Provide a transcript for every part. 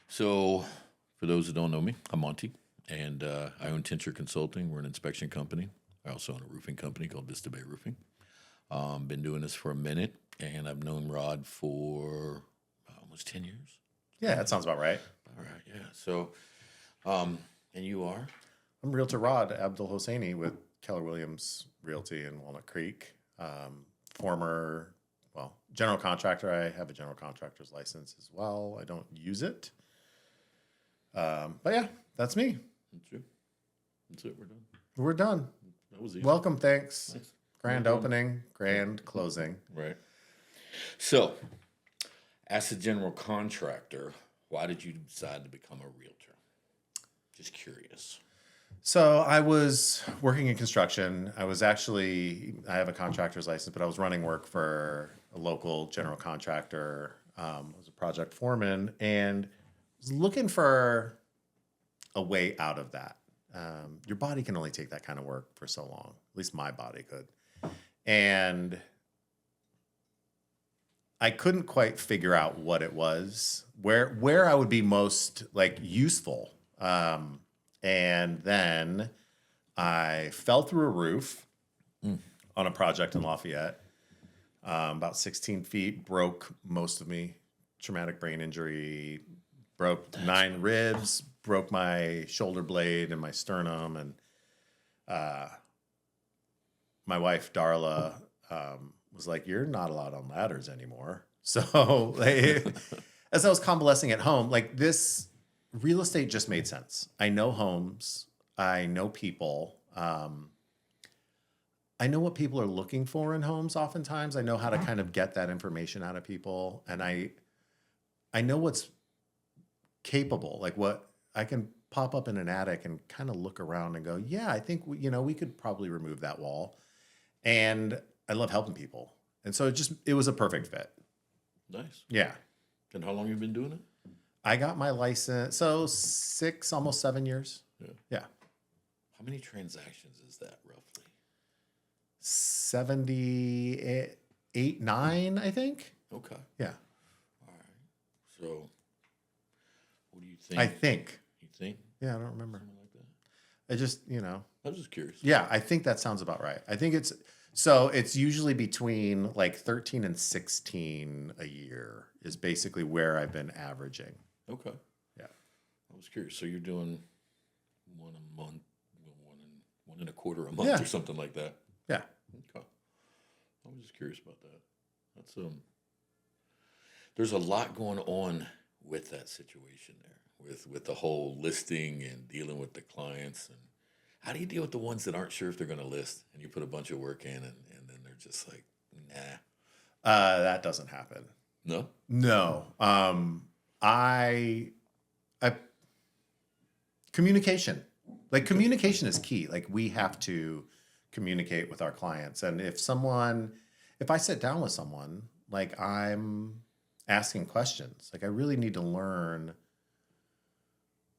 So, for those who don't know me, I'm Monty, and I own Tincture Consulting. We're an inspection company. I also own a roofing company called Vista Bay Roofing. Been doing this for a minute, and I've known Rod for almost 10 years. Yeah, that sounds about right. All right, yeah. So, and you are? I'm Realtor Rod Abdul Hosseini with Keller Williams Realty in Walnut Creek. Former, general contractor. I have a general contractor's license as well. I don't use it. But yeah, that's me. That's you. That's it. We're done. We're done. That was easy. Welcome, thanks. Nice. Grand opening, grand closing. Right. So, as a general contractor, why did you decide to become a realtor? Just curious. So I was working in construction. I have a contractor's license, but I was running work for a local general contractor. I was a project foreman and was looking for a way out of that. Your body can only take that kind of work for so long. At least my body could. And I couldn't quite figure out what it was, where I would be most useful. And then I fell through a roof on a project in Lafayette, about 16 feet, broke most of me, traumatic brain injury, broke 9 ribs, broke my shoulder blade and my sternum. And my wife, Darla, was like, "You're not allowed on ladders anymore." So as I was convalescing at home, this real estate just made sense. I know homes. I know people. I know what people are looking for in homes oftentimes. I know how to kind of get that information out of people. And I know what's capable, what I can pop up in an attic and kind of look around and go, yeah, I think, we could probably remove that wall. And I love helping people. And so it was a perfect fit. Nice. Yeah. And how long have you been doing it? I got my license, so 6, almost 7 years. Yeah. How many transactions is that roughly? 78, 9, I think. Okay. Yeah. All right. So, what do you think? I think. You think? Yeah, I don't remember. Something like that. I just, I was just curious. Yeah, I think that sounds about right. I think it's usually between 13 and 16 a year is basically where I've been averaging. Okay. Yeah. I was curious. So you're doing one a month, one and a quarter a month or something like that. Yeah. Okay. I was just curious about that. That's there's a lot going on with that situation there, with the whole listing and dealing with the clients. And how do you deal with the ones that aren't sure if they're going to list and you put a bunch of work in and then they're just like, nah. That doesn't happen. No? No. Communication. Communication is key. We have to communicate with our clients. And if I sit down with someone, I'm asking questions. I really need to learn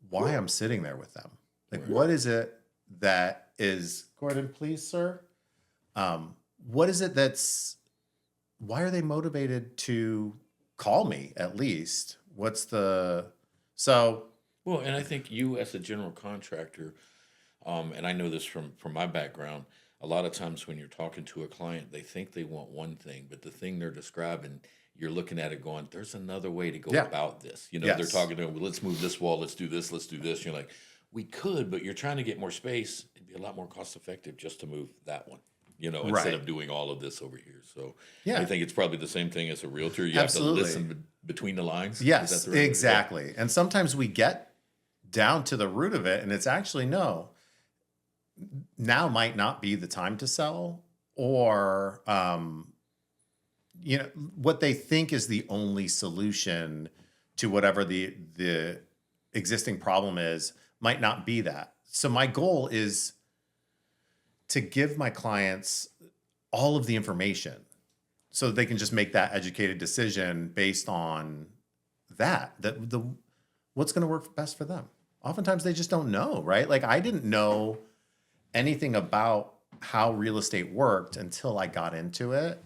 why I'm sitting there with them. Right. What is it that is, Gordon, please, sir? What is it why are they motivated to call me at least? Well, And I think you as a general contractor, and I know this from my background, a lot of times when you're talking to a client, they think they want one thing, but the thing they're describing, you're looking at it going, there's another way to go about this. Yes. They're talking to them, well, let's move this wall, let's do this. You're like, we could, but you're trying to get more space. It'd be a lot more cost effective just to move that one. Instead of doing all of this over here. So Yeah. I think it's probably the same thing as a realtor. You Absolutely. have to listen between the lines. Yes, Is that the right way? exactly. And sometimes we get down to the root of it and it's actually no. Now might not be the time to sell, or what they think is the only solution to whatever the existing problem is might not be that. So my goal is to give my clients all of the information so that they can just make that educated decision based on what's going to work best for them. Oftentimes they just don't know, right? I didn't know anything about how real estate worked until I got into it.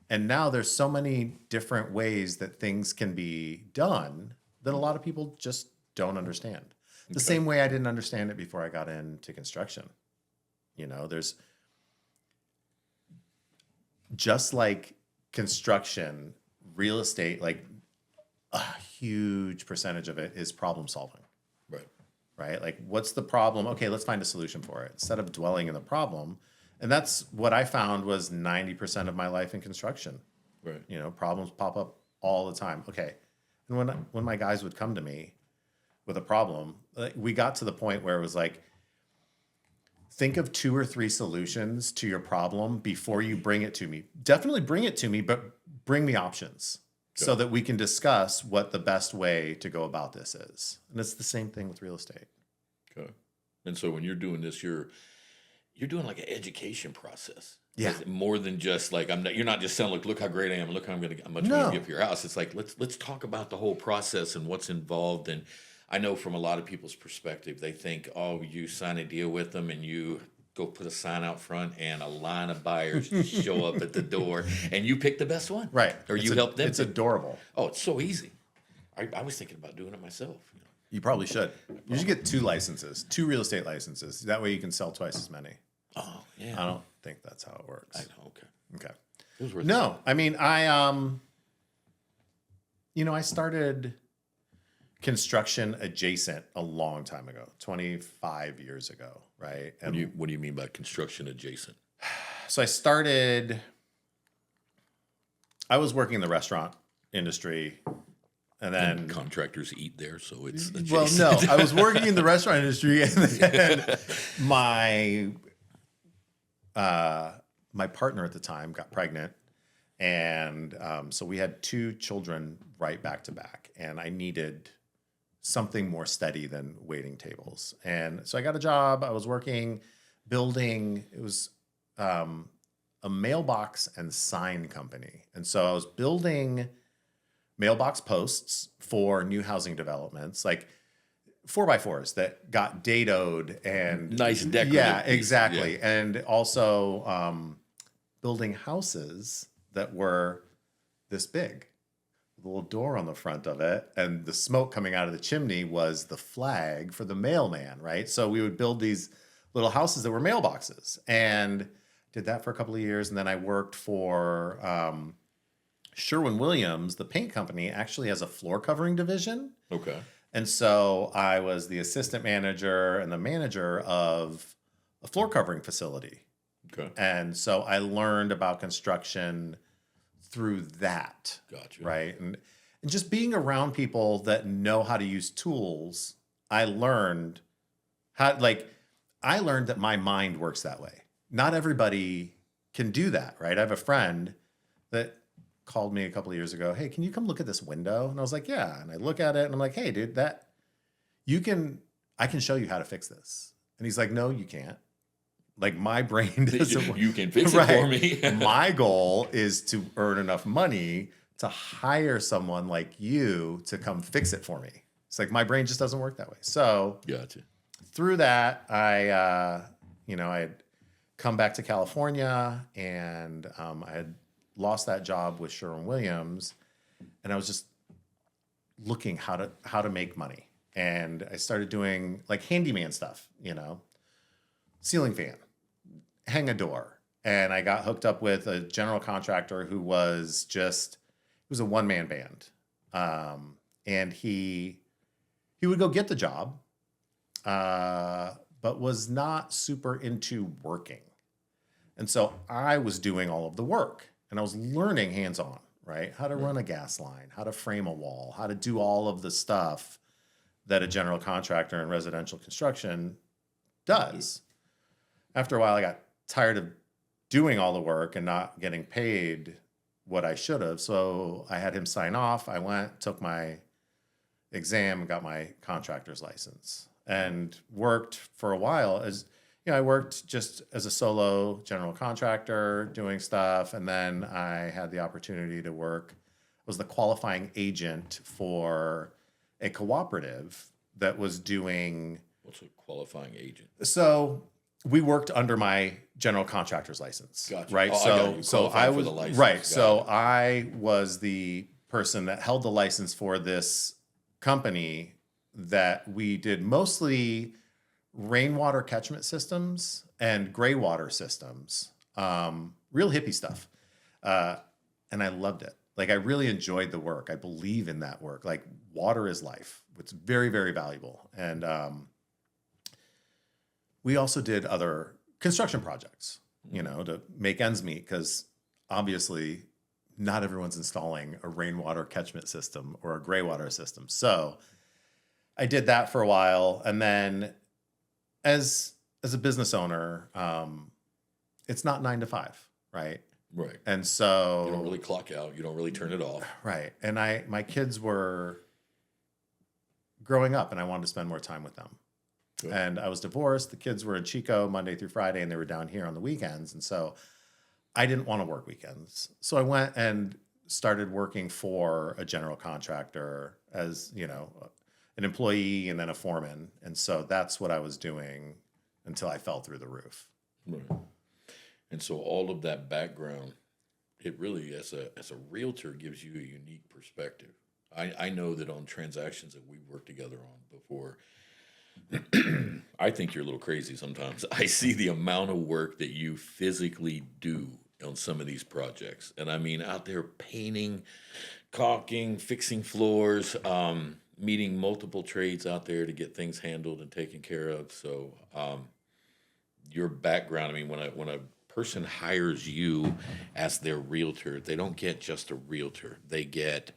And now there's so many different ways that things can be done that a lot of people just don't understand. The Okay. same way I didn't understand it before I got into construction. You know, there's just like construction, real estate, like a huge percentage of it is problem solving, Right. right? Like, what's the problem? Okay, let's find a solution for it instead of dwelling in the problem. And that's what I found was 90% of my life in construction. Right. You know, problems pop up all the time. Okay. And when my guys would come to me with a problem, like, we got to the point where it was like, think of 2 or 3 solutions to your problem before you bring it to me. Definitely bring it to me, but bring me options so that we can discuss what the best way to go about this is. And it's the same thing with real estate. Okay. And so when you're doing this, you're doing like an education process. Yeah. Is it more than just like you're not just saying, look how great I am, look how much I'm No. gonna get for your house. It's like let's talk about the whole process and what's involved. And I know from a lot of people's perspective, they think, oh, you sign a deal with them and you go put a sign out front and a line of buyers show up at the door and you pick the best one. Right. Or you help them. It's adorable. Oh, it's so easy. I was thinking about doing it myself. You know. You probably should. You should get 2 licenses, 2 real estate licenses. That way you can sell twice as many. Oh, yeah. I don't think that's how it works. I know. Okay. Okay. It was worth No, I mean, I started construction adjacent a long time ago, 25 years ago, right? And What do you mean by construction adjacent? so I was working in the restaurant industry, and then And contractors eat there, so it's adjacent. well, no, I was working in the restaurant industry, and then my partner at the time got pregnant, and so we had 2 children right back to back, and I needed something more steady than waiting tables. And so I got a job. I was working, building. It was a mailbox and sign company, and so I was building mailbox posts for new housing developments, like 4x4s that got dadoed and Nice decorative Yeah, pieces, exactly. yeah. And also building houses that were this big, with a little door on the front of it, and the smoke coming out of the chimney was the flag for the mailman, right? So we would build these little houses that were mailboxes, and did that for a couple of years, and then I worked for Sherwin-Williams, the paint company, actually has a floor covering division. Okay. And so I was the assistant manager and the manager of a floor covering facility. Okay. And so I learned about construction through that. Gotcha. Right. And just being around people that know how to use tools, I learned that my mind works that way. Not everybody can do that, right? I have a friend that called me a couple of years ago. Hey, can you come look at this window? And I was like, yeah. And I look at it and I'm like, hey, dude, I can show you how to fix this. And he's like, no, you can't. Like, my brain doesn't. You can fix it for me. My goal is to earn enough money to hire someone like you to come fix it for me. It's like, my brain just doesn't work that way. So Gotcha. through that, I had come back to California, and I had lost that job with Sherwin-Williams, and I was just looking how to make money. And I started doing like handyman stuff, ceiling fan, hang a door. And I got hooked up with a general contractor who was a one-man band. And he would go get the job, but was not super into working. And so I was doing all of the work, and I was learning hands-on, right? How to run a gas line, how to frame a wall, how to do all of the stuff that a general contractor in residential construction does. After a while, I got tired of doing all the work and not getting paid what I should have. So I had him sign off. I went, took my exam, and got my contractor's license, and worked for a while I worked just as a solo general contractor doing stuff. And then I had the opportunity to work, was the qualifying agent for a cooperative that was doing. What's a qualifying agent? So we worked under my general contractor's license. Gotcha. Right. Oh, I got you. So Qualifying I for was the license. right. Got So it. I was the person that held the license for this company that we did mostly rainwater catchment systems and gray water systems, real hippie stuff. And I loved it. Like, I really enjoyed the work. I believe in that work. Like, water is life. It's very, very valuable. And we also did other construction projects, to make ends meet, because obviously not everyone's installing a rainwater catchment system or a gray water system. So I did that for a while. And then as a business owner, it's not 9 to 5, right? Right. And so You don't really clock out. You don't really turn it off. right. And my kids were growing up and I wanted to spend more time with them. Good. And I was divorced. The kids were in Chico Monday through Friday and they were down here on the weekends. And so I didn't want to work weekends. So I went and started working for a general contractor as, an employee and then a foreman. And so that's what I was doing until I fell through the roof. Right. And so all of that background, it really, as a realtor, gives you a unique perspective. I know that on transactions that we've worked together on before, I think you're a little crazy sometimes. I see the amount of work that you physically do on some of these projects. And I mean, out there painting, caulking, fixing floors, meeting multiple trades out there to get things handled and taken care of. So your background, I mean, when a person hires you as their realtor, they don't get just a realtor. They get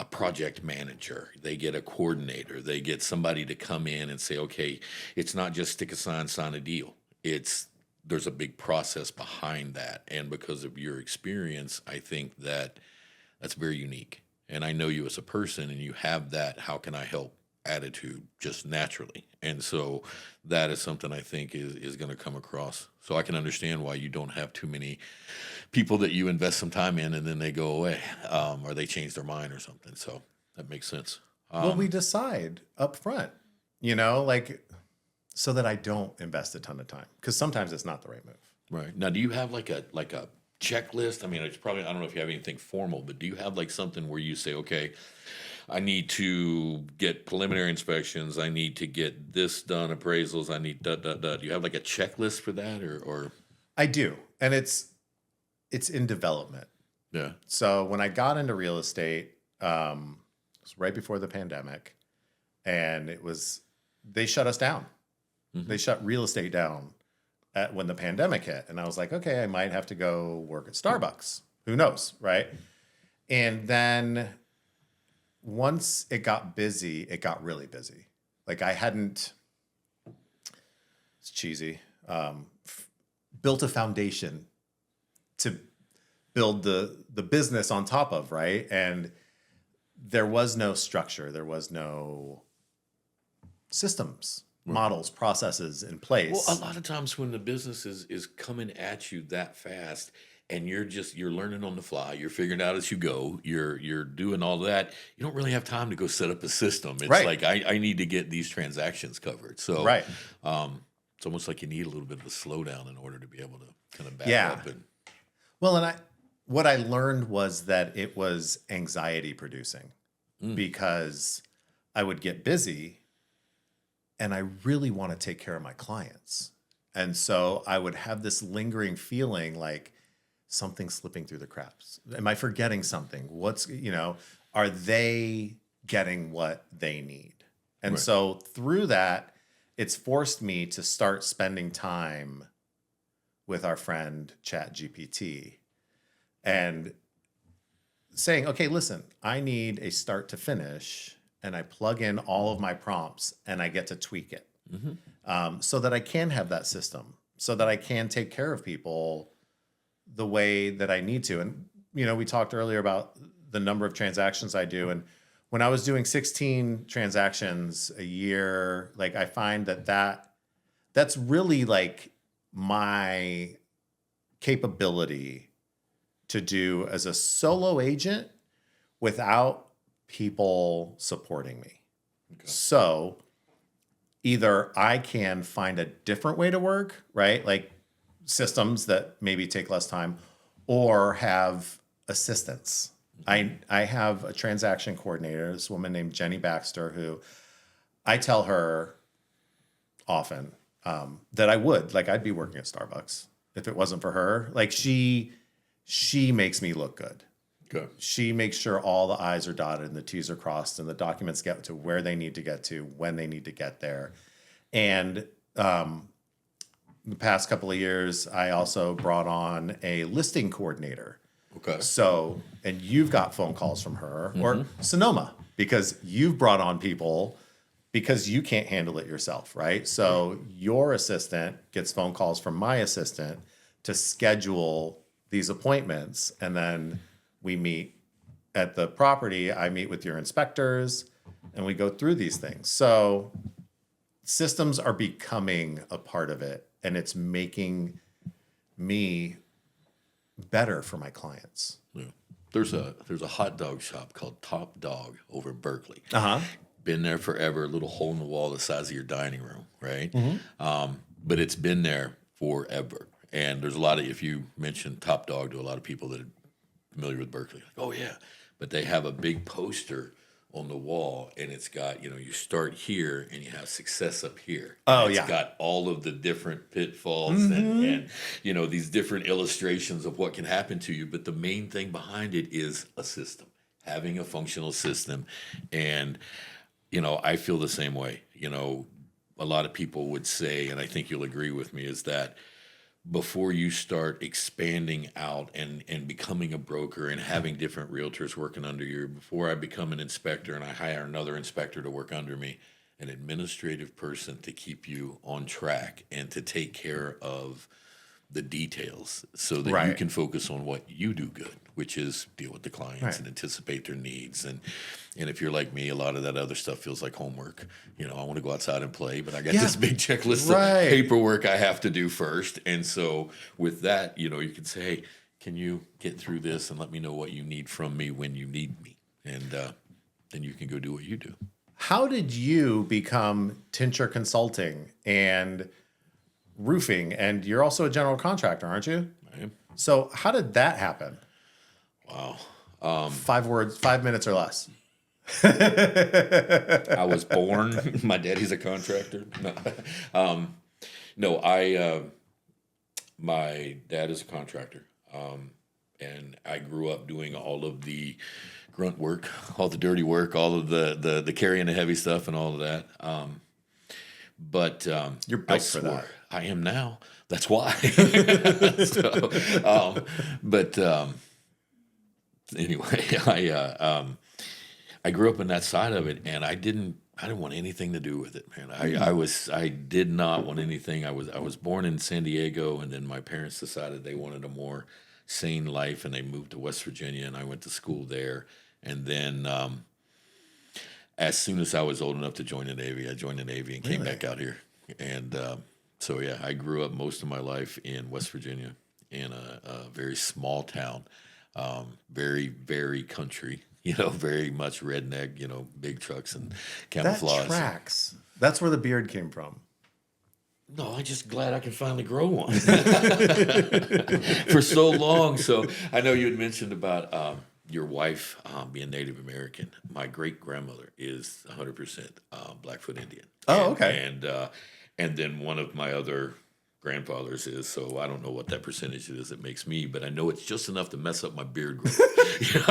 a project manager, they get a coordinator, they get somebody to come in and say, okay, it's not just stick a sign a deal. There's a big process behind that. And because of your experience, I think that's very unique. And I know you as a person and you have that how can I help attitude just naturally. And so that is something I think is going to come across. So I can understand why you don't have too many people that you invest some time in and then they go away, or they change their mind or something. So that makes sense. Well, we decide up front, so that I don't invest a ton of time, because sometimes it's not the right move. Right. Now, do you have like a checklist? I mean, it's probably, I don't know if you have anything formal, but do you have like something where you say, okay, I need to get preliminary inspections, I need to get this done, appraisals, I need Do you have like a checklist for that or? I do. And it's in development. Yeah. So when I got into real estate, it was right before the pandemic, and they shut us down. Mm-hmm. They shut real estate down when the pandemic hit. And I was like, okay, I might have to go work at Starbucks. Who knows, right? And then once it got busy, it got really busy. Like it's cheesy, built a foundation to build the business on top of, right? And there was no structure. There was no systems, models, processes in place. Well, a lot of times when the business is coming at you that fast and you're learning on the fly, you're figuring out as you go, you're doing all that, you don't really have time to go set up a system. It's right. like, I need to get these transactions covered. So right. It's almost like you need a little bit of a slowdown in order to be able to kind of back up. Well, and what I learned was that it was anxiety producing because I would get busy and I really want to take care of my clients. And so I would have this lingering feeling like something's slipping through the cracks. Am I forgetting something? Are they getting what they need? And right. So through that, it's forced me to start spending time with our friend ChatGPT and saying, okay, listen, I need a start to finish, and I plug in all of my prompts and I get to tweak it so that I can have that system, so that I can take care of people the way that I need to. And, we talked earlier about the number of transactions I do. And when I was doing 16 transactions a year, like I find that's really like my capability to do as a solo agent without people supporting me. Okay. So either I can find a different way to work, right? Like systems that maybe take less time, or have assistants I have a transaction coordinator, this woman named Jenny Baxter, who I tell her often that I'd be working at Starbucks if it wasn't for her. Like she makes me look good. Okay. She makes sure all the I's are dotted and the T's are crossed and the documents get to where they need to get to, when they need to get there. And the past couple of years, I also brought on a listing coordinator. Okay. So, and you've got phone calls from her or Sonoma because you've brought on people because you can't handle it yourself, right? So your assistant gets phone calls from my assistant to schedule these appointments. And then we meet at the property. I meet with your inspectors and we go through these things. So systems are becoming a part of it and it's making me better for my clients. Yeah. There's a hot dog shop called Top Dog over in Berkeley. Uh-huh. Been there forever, a little hole in the wall the size of your dining room, right? Mm-hmm. But it's been there forever. And there's a lot of, if you mention Top Dog to a lot of people that are familiar with Berkeley, like, oh yeah. But they have a big poster on the wall and it's got, you start here and you have success up here. Oh, and yeah. It's got all of the different pitfalls and these different illustrations of what can happen to you. But the main thing behind it is a system, having a functional system. And, I feel the same way. A lot of people would say, and I think you'll agree with me, is that before you start expanding out and becoming a broker and having different realtors working under you, before I become an inspector and I hire another inspector to work under me, an administrative person to keep you on track and to take care of the details so that you can focus on what you do good, which is deal with the clients and anticipate their needs. And if you're like me, a lot of that other stuff feels like homework. I want to go outside and play, but I got this big checklist of paperwork I have to do first. And so with that, you can say, hey, can you get through this and let me know what you need from me when you need me? And then you can go do what you do. How did you become Tincher Consulting and roofing? And you're also a general contractor, aren't you? I am. So how did that happen? Wow. 5 minutes or less. I was born. My daddy's a contractor. My dad is a contractor, and I grew up doing all of the grunt work, all the dirty work, all of the carrying the heavy stuff, and all of that. But You're built for that. I am now. That's why. Anyway, I grew up in that side of it, and I didn't want anything to do with it, man. I did not want anything. I was born in San Diego, and then my parents decided they wanted a more sane life, and they moved to West Virginia, and I went to school there. And then as soon as I was old enough to join the Navy, I joined the Navy and came back out here. And I grew up most of my life in West Virginia in a very small town, very, very country. Very much redneck, big trucks and camouflage. That tracks. That's where the beard came from. No, I'm just glad I can finally grow one. For so long. So I know you had mentioned about your wife being Native American. My great-grandmother is 100% Blackfoot Indian. Oh, okay. And then one of my other grandfathers is, so I don't know what that percentage is it makes me, but I know it's just enough to mess up my beard growth. It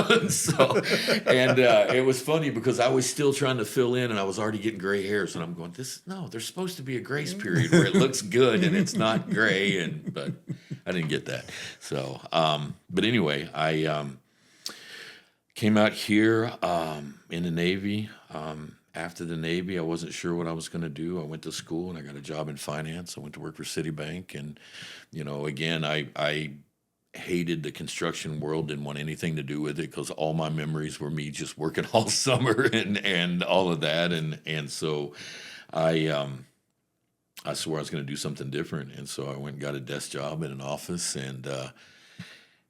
was funny because I was still trying to fill in and I was already getting gray hairs and I'm going, there's supposed to be a grace period where it looks good and it's not gray, but I didn't get that. So, but anyway, I came out here in the Navy. After the Navy, I wasn't sure what I was going to do. I went to school and I got a job in finance. I went to work for Citibank. And, again, I hated the construction world, didn't want anything to do with it because all my memories were me just working all summer and all of that. And so I swore I was going to do something different. And so I went and got a desk job in an office.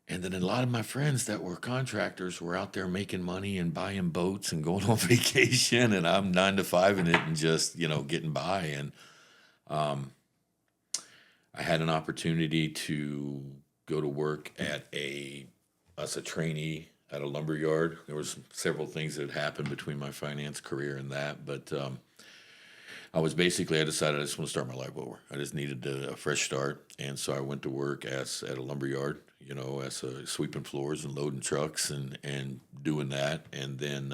And then a lot of my friends that were contractors were out there making money and buying boats and going on vacation, and I'm 9 to 5 in it and just, getting by. And I had an opportunity to go to work as a trainee at a lumber yard. There was several things that happened between my finance career and that, but I decided I just want to start my life over. I just needed a fresh start, and so I went to work at a lumber yard, as sweeping floors and loading trucks and doing that, and then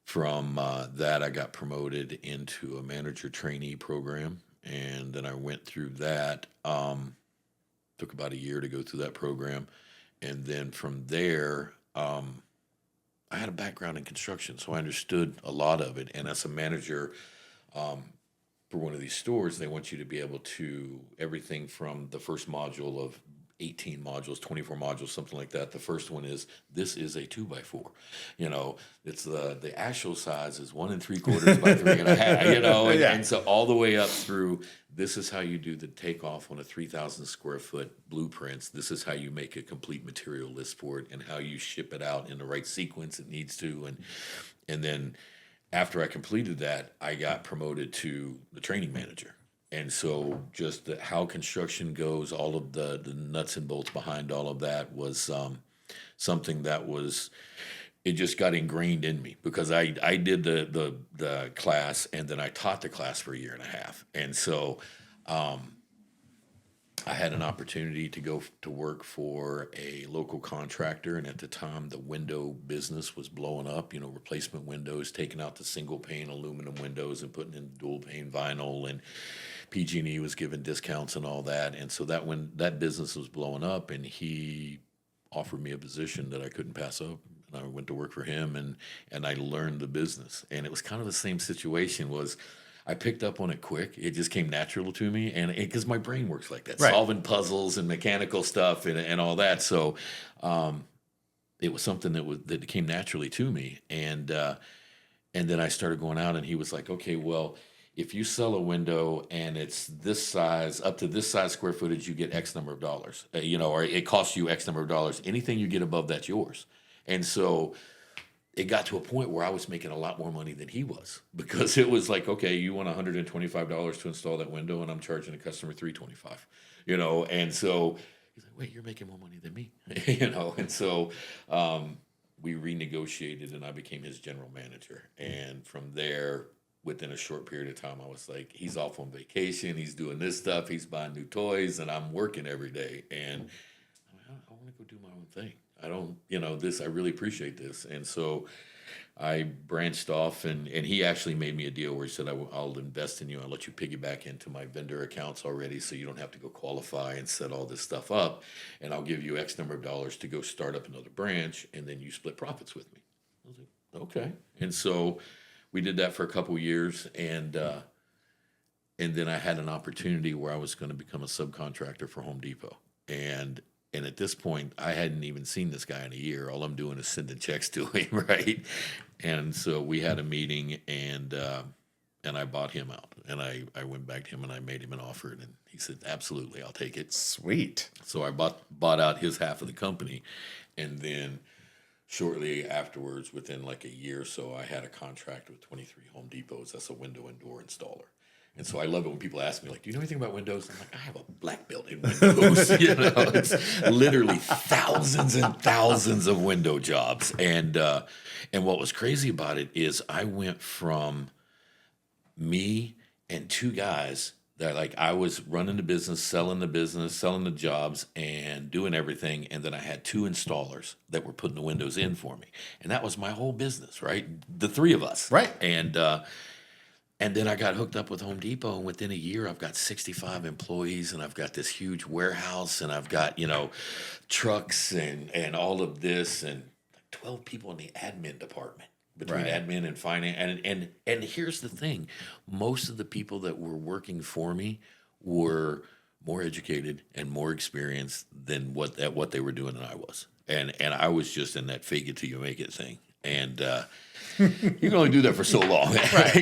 from that I got promoted into a manager trainee program, and then I went through that. Took about a year to go through that program, and then from there, I had a background in construction, so I understood a lot of it. And as a manager for one of these stores, they want you to be able to everything from the first module of 18 modules, 24 modules, something like that. The first one is this is a 2x4. It's the actual size is 1 3/4 by 3.5. And so all the way up through this is how you do the takeoff on a 3,000 square foot blueprints. This is how you make a complete material list for it and how you ship it out in the right sequence it needs to. And then after I completed that, I got promoted to the training manager. And so just how construction goes, all of the nuts and bolts behind all of that was something that it just got ingrained in me because I did the class and then I taught the class for a year and a half. And so I had an opportunity to go to work for a local contractor, and at the time the window business was blowing up, replacement windows, taking out the single pane aluminum windows and putting in dual pane vinyl, and PG&E was giving discounts and all that. And so when that business was blowing up, and he offered me a position that I couldn't pass up, and I went to work for him, and I learned the business. And it was kind of the same situation. Was I picked up on it quick. It just came natural to me, and because my brain works like that, Right. solving puzzles and mechanical stuff and all that. So it was something that came naturally to me, and then I started going out, and he was like, "Okay, well, if you sell a window and it's this size, up to this size square footage, you get X number of dollars, or it costs you X number of dollars. Anything you get above that's yours." And so it got to a point where I was making a lot more money than he was, because it was like, okay, you want $125 to install that window, and I'm charging the customer $325, and so he's like, wait, you're making more money than me, and so we renegotiated, and I became his general manager. And from there, within a short period of time, I was like, he's off on vacation, he's doing this stuff, he's buying new toys, and I'm working every day, and I want to go do my own thing. I don't, I really appreciate this. And so I branched off, and he actually made me a deal where he said, I'll invest in you. I'll let you piggyback into my vendor accounts already, so you don't have to go qualify and set all this stuff up. And I'll give you X number of dollars to go start up another branch, and then you split profits with me. I was like, okay. And so we did that for a couple of years, and then I had an opportunity where I was going to become a subcontractor for Home Depot. And at this point, I hadn't even seen this guy in a year. All I'm doing is sending checks to him, right? And so we had a meeting, and I bought him out. And I went back to him, and I made him an offer, and he said, absolutely, I'll take it. Sweet. So I bought out his half of the company, and then shortly afterwards, within like a year or so, I had a contract with 23 Home Depots. That's a window and door installer. And so I love it when people ask me, like, do you know anything about windows? I'm like, I have a black belt in windows. It's literally thousands and thousands of window jobs. And what was crazy about it is I went from me and two guys that, like, I was running the business, selling the jobs, and doing everything. And then I had two installers that were putting the windows in for me. And that was my whole business, right? The three of us. Right. And then I got hooked up with Home Depot, and within a year, I've got 65 employees, and I've got this huge warehouse, and I've got, trucks and all of this, and 12 people in the admin department, between Right. admin and finance. And here's the thing. Most of the people that were working for me were more educated and more experienced than what they were doing than I was. And I was just in that fake it till you make it thing. And you can only do that for so long, Right.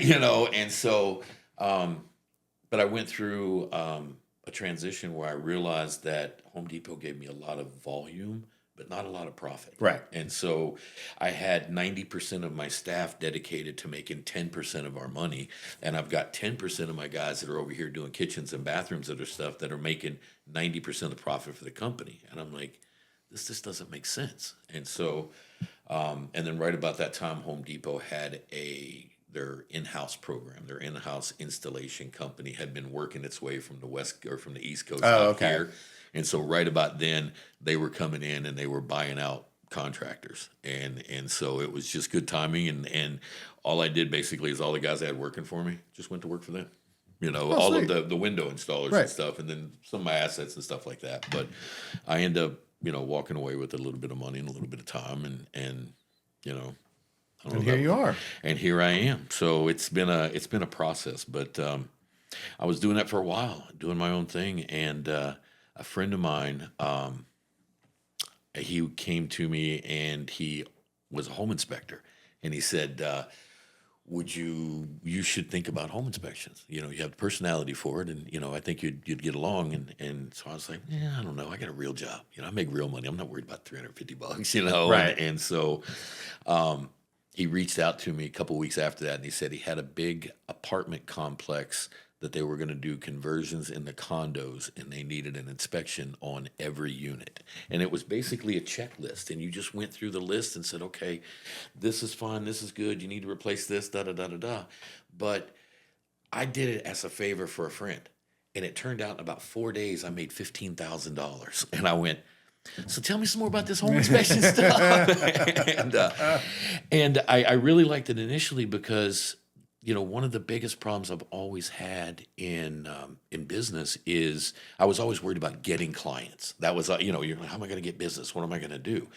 And so, but I went through a transition where I realized that Home Depot gave me a lot of volume, but not a lot of profit. Right. And so I had 90% of my staff dedicated to making 10% of our money. And I've got 10% of my guys that are over here doing kitchens and bathrooms and other stuff that are making 90% of the profit for the company. And I'm like, this just doesn't make sense. And so, and then right about that time, Home Depot had their in-house program, their in-house installation company had been working its way from the west or from the East Coast Oh, out okay. here. And so right about then they were coming in and they were buying out contractors. And so it was just good timing. And all I did basically is all the guys I had working for me just went to work for them. All sweet. of the window installers Right. and stuff, and then some of my assets and stuff like that. But I end up, walking away with a little bit of money and a little bit of time, and I don't know. And here you are. And here I am. So it's been a process, but I was doing that for a while, doing my own thing, and a friend of mine, he came to me and he was a home inspector, and he said, you should think about home inspections. You have the personality for it, and I think you'd get along. And so I was like, yeah, I don't know. I got a real job. I make real money. I'm not worried about $350. Right. And so he reached out to me a couple weeks after that, and he said he had a big apartment complex that they were going to do conversions in the condos, and they needed an inspection on every unit. And it was basically a checklist, and you just went through the list and said, okay, this is fine, this is good, you need to replace this, da-da-da-da-da. But I did it as a favor for a friend, and it turned out in about 4 days I made $15,000. And I went, so tell me some more about this home inspection stuff. and I really liked it initially because one of the biggest problems I've always had in business is I was always worried about getting clients. That was, you're like, how am I going to get business? What am I going to do?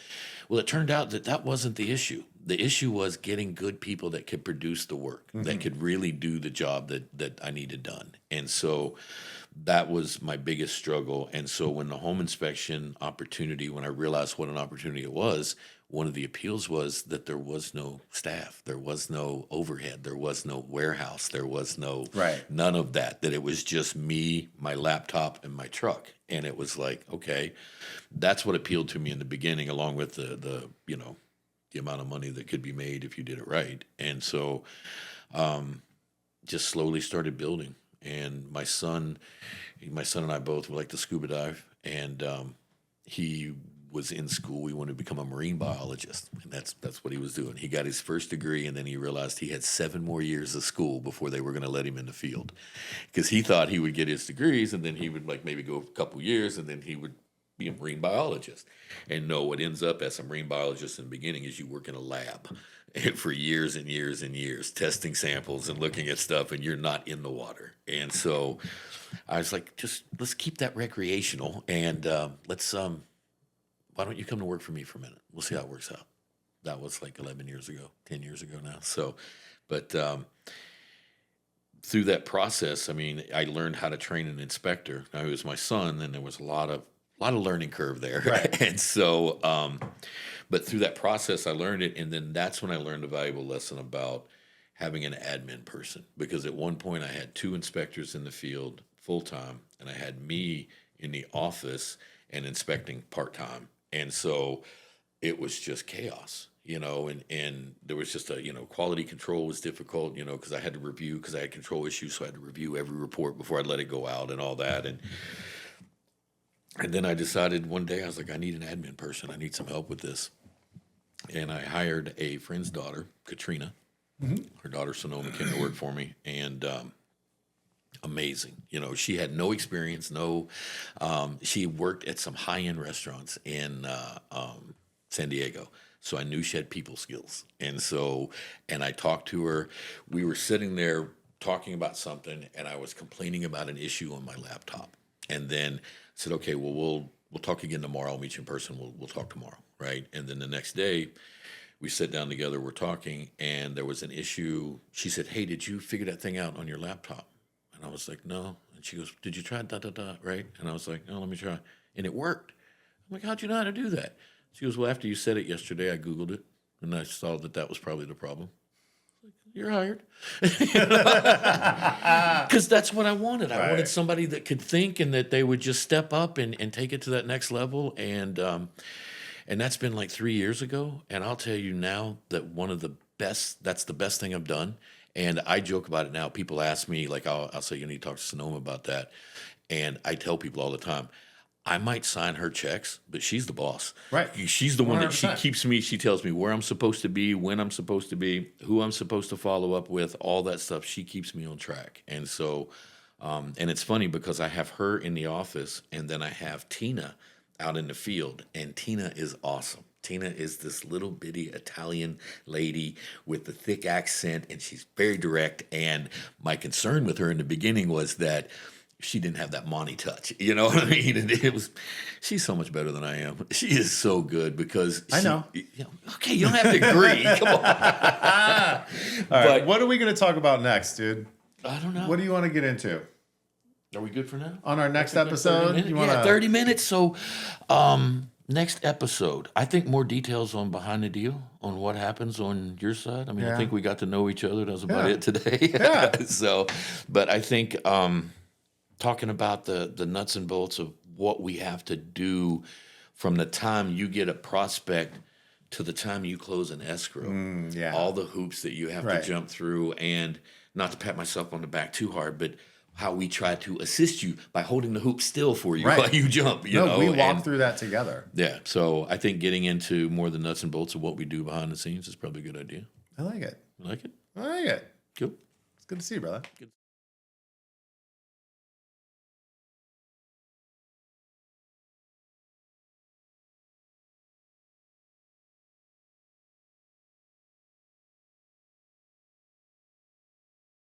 Well, it turned out that wasn't the issue. The issue was getting good people that could produce the work, that could really do the job that I needed done. And so that was my biggest struggle. And so when the home inspection opportunity, when I realized what an opportunity it was, one of the appeals was that there was no staff, there was no overhead, there was no warehouse, there was none of that it was just me, my laptop, and my truck. And it was like, okay, that's what appealed to me in the beginning, along with the amount of money that could be made if you did it right. And so just slowly started building. And my son and I both like to scuba dive, and he was in school. He wanted to become a marine biologist, and that's what he was doing. He got his first degree, and then he realized he had 7 more years of school before they were going to let him in the field, because he thought he would get his degrees, and then he would maybe go a couple years, and then he would be a marine biologist. And no, what ends up as a marine biologist in the beginning is you work in a lab for years and years and years, testing samples and looking at stuff, and you're not in the water. And so I was like, let's keep that recreational, and why don't you come to work for me for a minute? We'll see how it works out. That was like 11 years ago, 10 years ago now. So, but through that process, I learned how to train an inspector. Now, it was my son, and there was a lot of learning curve there. Right. And so, but through that process, I learned it. And then that's when I learned a valuable lesson about having an admin person. Because at one point I had 2 inspectors in the field full-time, and I had me in the office and inspecting part-time. And so it was just chaos, and there was just quality control was difficult, because I had to review, because I had control issues. So I had to review every report before I'd let it go out and all that. And then I decided one day, I was like, I need an admin person. I need some help with this. And I hired a friend's daughter, Katrina. Her daughter, Sonoma, came to work for me. And amazing. She had no experience, she worked at some high-end restaurants in San Diego. So I knew she had people skills. And I talked to her. We were sitting there talking about something, and I was complaining about an issue on my laptop. And then I said, okay, well, we'll talk again tomorrow. I'll meet you in person. We'll talk tomorrow, right? And then the next day, we sit down together, we're talking, and there was an issue. She said, hey, did you figure that thing out on your laptop? And I was like, no. And she goes, did you try da-da-da, right? And I was like, no, let me try. And it worked. I'm like, how'd you know how to do that? She goes, well, after you said it yesterday, I Googled it, and I saw that was probably the problem. You're hired. Because that's what I wanted. I wanted somebody that could think, and that they would just step up and take it to that next level. And that's been like 3 years ago. And I'll tell you now that that's the best thing I've done. And I joke about it now. People ask me, like, I'll say, you need to talk to Sonoma about that. And I tell people all the time, I might sign her checks, but she's the boss. Right. She's the one that she 100%. keeps me. She tells me where I'm supposed to be, when I'm supposed to be, who I'm supposed to follow up with, all that stuff. She keeps me on track. And so, and it's funny because I have her in the office and then I have Tina out in the field, and Tina is awesome. Tina is this little bitty Italian lady with the thick accent, and she's very direct. And my concern with her in the beginning was that she didn't have that Monty touch. You know what I mean? And she's so much better than I am. She is so good because I know. Okay, you don't have to agree. Come on. All right, what are we going to talk about next, dude? I don't know. What do you want to get into? Are we good for now? On our next Like episode? 30 minutes? Yeah, 30 minutes. So, next episode, I think more details on behind the deal, on what happens on your side. I mean, I think we got to know each other. That was about it today. Yeah. So, but I think talking about the nuts and bolts of what we have to do from the time you get a prospect to the time you close an escrow. All the hoops that you have to jump through, and not to pat myself on the back too hard, but how we try to assist you by holding the hoop still for you while you jump. You know, we walk through that together. Yeah, so I think getting into more of the nuts and bolts of what we do behind the scenes is probably a good idea. I like it. You like it? I like it. Cool. It's good to see you, brother. Good.